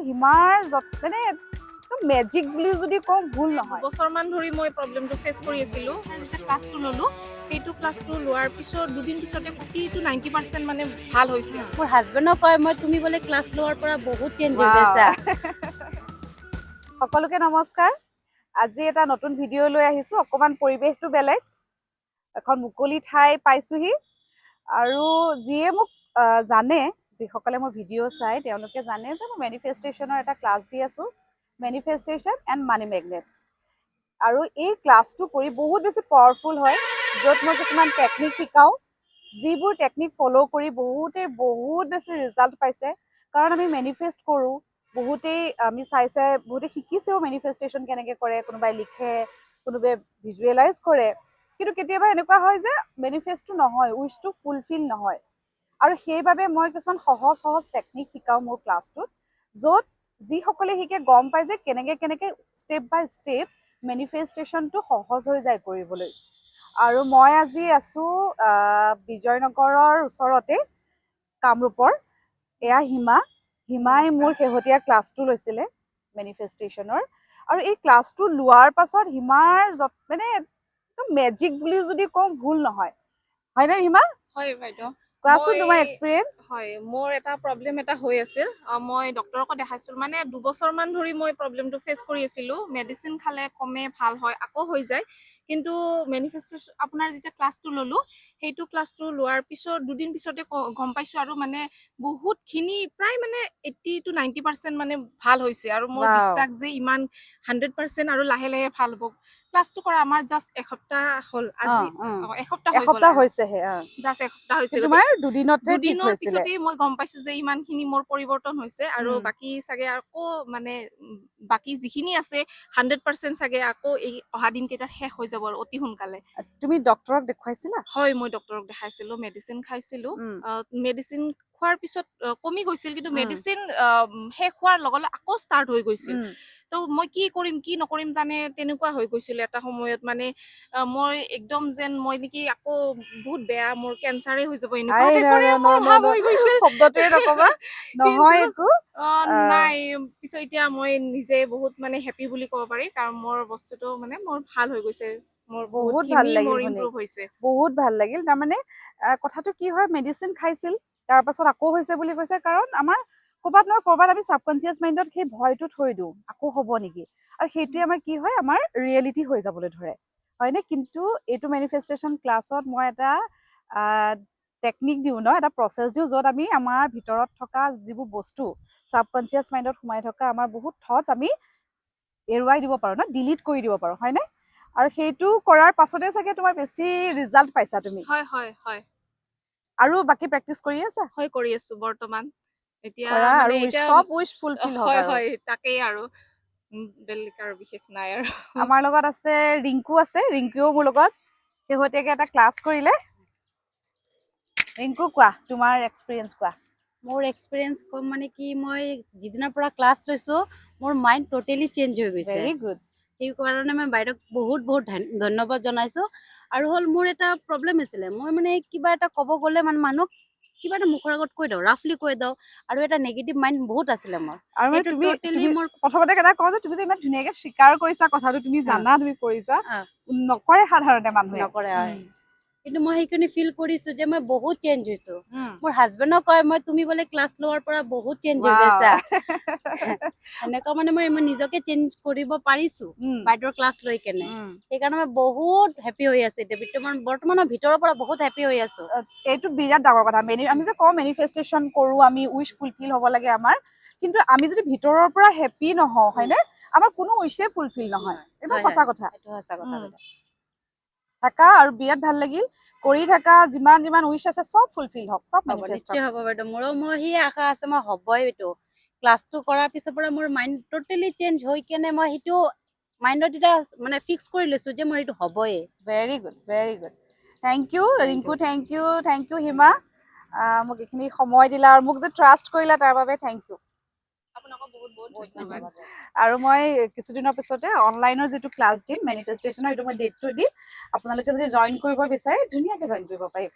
হিমাৰ মানে মেজিক বুলি যদি কওঁ ভুল নহয়। বছৰমান ধৰি মই প্ৰব্লেমটো ফেচ কৰি আছিলোঁ। যেতিয়া ক্লাছটো ল'লোঁ, সেইটো ক্লাছটো লোৱাৰ পিছত দুদিন পিছতে 80 to 90% মানে ভাল হৈছে। মোৰ হাজবেণ্ডক কয় মই তুমি বোলে ক্লাছ লোৱাৰ পৰা বহুত চেঞ্জ হৈ গৈছা। সকলোকে নমস্কাৰ। আজি এটা নতুন ভিডিঅ' লৈ আহিছোঁ। অকণমান পৰিৱেশটো বেলেগ, এখন মুকলি ঠাই পাইছোঁহি আৰু যিয়ে মোক জানে, যিসকলে মোৰ ভিডিঅ' চাই তেওঁলোকে জানে যে মই মেনিফেষ্টেশ্যনৰ এটা ক্লাছ দি আছোঁ, মেনিফেষ্টেশ্যন এণ্ড মানি মেগনেট। আৰু এই ক্লাছটো কৰি বহুত বেছি পাৱাৰফুল হয়, য'ত মই কিছুমান টেকনিক শিকাওঁ, যিবোৰ টেকনিক ফ'ল' কৰি বহুতে বহুত বেছি ৰিজাল্ট পাইছে। কাৰণ আমি মেনিফেষ্ট কৰোঁ, বহুতেই আমি বহুতে শিকিছেও মেনিফেষ্টেশ্যন কেনেকৈ কৰে, কোনোবাই লিখে, কোনোবাই ভিজুৱেলাইজ কৰে। কিন্তু কেতিয়াবা এনেকুৱা হয় যে মেনিফেষ্টটো নহয়, উইচটো ফুলফিল নহয়। আৰু সেইবাবে মই কিছুমান সহজ সহজ টেকনিক শিকাওঁ মোৰ ক্লাছটোত, য'ত যিসকলে শিকে গম পায় যে কেনেকৈ ষ্টেপ বাই ষ্টেপ মেনিফেষ্টেশ্যনটো সহজ হৈ যায় কৰিবলৈ। আৰু মই আজি আছোঁ বিজয়নগৰৰ ওচৰতে, কামৰূপৰ। এয়া হিমাই মোৰ শেহতীয়া ক্লাছটো লৈছিলে মেনিফেষ্টেশ্যনৰ। আৰু এই ক্লাছটো লোৱাৰ পাছত হিমাৰ মানে মেজিক বুলি যদি কওঁ ভুল নহয়, হয়নে হিমা? হয় বাইদেউ। কোৱাচোন তোমাৰ এক্সপিৰিয়েঞ্চ। হয়, মোৰ এটা প্ৰব্লেম এটা হৈ আছিল। মই ডক্টৰকো দেখাইছিলোঁ। মানে 2 বছৰমান ধৰি মই প্ৰব্লেমটো ফেচ কৰি আছিলোঁ। মেডিচিন খালে কমে, ভাল হয়, আকৌ হৈ যায়। কিন্তু মেনিফেষ্টেশ্যন আপোনাৰ যেতিয়া ক্লাছটো ল'লোঁ, সেইটো ক্লাছটো লোৱাৰ পিছত দুদিন পিছতে গম পাইছোঁ আৰু মানে বহুতখিনি প্ৰায় মানে 80 to 90% মানে ভাল হৈছে। আৰু মোৰ বিশ্বাস যে ইমান 100% আৰু লাহে লাহে ভাল হ'ব। ক্লাছটো কৰা আমাৰ জাষ্ট এসপ্তাহ হ'ল। আজি এসপ্তাহ হৈ গ'ল। হৈছেহে জাষ্ট এসপ্তাহ হৈছে। তোমাৰ দুদিনতে ঠিক দুদিনৰ হৈছিলে। পিছতেই মই গম পাইছোঁ যে ইমানখিনি মোৰ পৰিৱৰ্তন হৈছে। আৰু বাকী চাগে আকৌ মানে বাকী যিখিনি আছে 100% চাগে আকৌ এই অহা দিনকেইটাত শেষ হৈ যাব আৰু অতি সোনকালে। তুমি ডক্টৰক দেখুৱাইছিলা? হয়, মই ডক্টৰক দেখাইছিলোঁ, মেডিচিন খাইছিলোঁ। মেডিচিন খোৱাৰ পিছত কমি গৈছিল, কিন্তু মেডিচিন শেষ হোৱাৰ লগে লগে আকৌ ষ্টাৰ্ট হৈ গৈছিল। তো মই কি কৰিম কি নকৰিম তেনেকুৱা হৈ গৈছিল এটা সময়ত। মানে মই একদম যেন মই নেকি আকৌ বহুত বেয়া, মোৰ কেঞ্চাৰে হৈ যাব এনেকুৱা টাইপৰে মোৰ ভাৱ হৈ গৈছিল। শব্দটোৱে নকবা, নহয় একো। নাই, পিছত এতিয়া মই নিজে বহুত মানে হেপী বুলি ক'ব পাৰি, কাৰণ মোৰ বস্তুটো মানে মোৰ ভাল হৈ গৈছে। মোৰ বহুত ভাল বহুতখিনি লাগিল মোৰ শুনি, ইম্প্ৰুভ হৈছে। বহুত ভাল লাগিল। তাৰমানে কথাটো কি হয়, মেডিচিন খাইছিল, তাৰ পাছত আকৌ হৈছে বুলি কৈছে, কাৰণ আমাৰ ক'ৰবাত নহয় ক'ৰবাত আমি ছাবকনচিয়াছ মাইণ্ডত সেই ভয়টো থৈ দিওঁ, আকৌ হ'ব নেকি। আৰু সেইটোৱে আমাৰ কি হয়, আমাৰ ৰিয়েলিটি হৈ যাবলৈ ধৰে, হয়নে? কিন্তু এইটো মেনিফেষ্টেশ্যন ক্লাছত মই এটা টেকনিক দিওঁ ন, এটা প্ৰচেছ দিওঁ, য'ত আমি আমাৰ ভিতৰত থকা যিবোৰ বস্তু, ছাবকনচিয়াছ মাইণ্ডত সোমাই থকা আমাৰ বহুত থটছ আমি এৰুৱাই দিব পাৰোঁ ন, ডিলিট কৰি দিব পাৰোঁ, হয়নে? আৰু সেইটো কৰাৰ পাছতে চাগে তোমাৰ বেছি ৰিজাল্ট পাইছা তুমি। হয় হয় হয়। আৰু বাকী প্ৰেক্টিচ কৰি আছা? হয়, কৰি আছোঁ বৰ্তমান। এতিয়া কৰা মানে আৰু এতিয়া চব উইচ ফুলফিল হওক হয় আৰু। হয়, তাকেই আৰু বেলেগ আৰু বিশেষ নাই আৰু। আমাৰ লগত আছে ৰিংকু, ৰিংকুও মোৰ লগত শেহতীয়াকৈ এটা ক্লাছ কৰিলে। ৰিংকু, কোৱা তোমাৰ এক্সপিৰিয়েঞ্চ কোৱা। মোৰ এক্সপিৰিয়েঞ্চ কম মানে কি, মই যিদিনাৰ পৰা ক্লাছ লৈছোঁ মোৰ মাইণ্ড টোটেলি চেঞ্জ হৈ গৈছে। Very good. সেইকাৰণে মই বাইদেউক বহুত বহুত ধন্যবাদ জনাইছোঁ। আৰু হ'ল মোৰ এটা প্ৰব্লেম আছিলে, মই মানে কিবা এটা ক'ব গ'লে মানে মানুহক কিবা এটা মুখৰ আগত কৈ দিওঁ, ৰাফলি কৈ দিওঁ, আৰু এটা নেগেটিভ মাইণ্ড বহুত আছিলে মোৰ। আৰু মানে সেইটো তুমি টোটেলি মোৰ প্ৰথমতে এটা কওঁ যে তুমি যে ইমান ধুনীয়াকৈ স্বীকাৰ কৰিছা কথাটো, তুমি জানা তুমি কৰিছা, নকৰে সাধাৰণতে মানুহে। নকৰে হয়। কিন্তু মই সেইখিনি ফিল কৰিছোঁ যে মই বহুত চেঞ্জ হৈছোঁ। মোৰ হাজবেণ্ডক কয় মই তুমি বোলে ক্লাছ লোৱাৰ পৰা বহুত চেঞ্জ হৈ গৈছা। এনেকুৱা মানে মই নিজকে চেঞ্জ কৰিব পাৰিছোঁ বাইদেউৰ ক্লাছ লৈ কেনে। সেইকাৰণে মই বহুত হেপী হৈ আছোঁ এতিয়া, বৰ্তমানৰ ভিতৰৰ পৰা বহুত হেপী হৈ আছোঁ। এইটো বিৰাট ডাঙৰ কথা। আমি যে কওঁ মেনিফেষ্টেশ্যন কৰোঁ, আমি উইচ ফুলফিল হ'ব লাগে আমাৰ, কিন্তু আমি যদি ভিতৰৰ পৰা হেপী নহওঁ, হয়নে, আমাৰ কোনো উইচে ফুলফিল নহয়। একদম সঁচা কথা। থাকা আৰু বিৰাট ভাল লাগিল, কৰি থাকা, যিমান যিমান উইচ আছে চব ফুলফিল হওক, চব মেনিফেষ্ট নিশ্চয় হ'ব বাইদেউ। মোৰ সেই আশা আছে, মই হ'বই এইটো। ক্লাছটো কৰাৰ পিছৰ পৰা মোৰ মাইণ্ড টোটেলি চেঞ্জ হৈ কেনে মই সেইটো মাইণ্ডত এটা মানে ফিক্স কৰি লৈছোঁ যে মোৰ এইটো হ'বই। Very good, very good. Thank you Rinku, thank you Hima. মোক এইখিনি সময় দিলা আৰু মোক যে ট্ৰাষ্ট কৰিলা তাৰ বাবে থেংক ইউ। আপোনাকো বহুত বহুত ধন্যবাদ। আৰু মই কিছুদিনৰ পিছতে অনলাইনৰ যিটো ক্লাছ দিম মেনিফেষ্টেশ্যনৰ, সেইটো মই ডেটটো দিম। আপোনালোকে যদি জইন কৰিব বিচাৰে ধুনীয়াকৈ জইন কৰিব পাৰিব।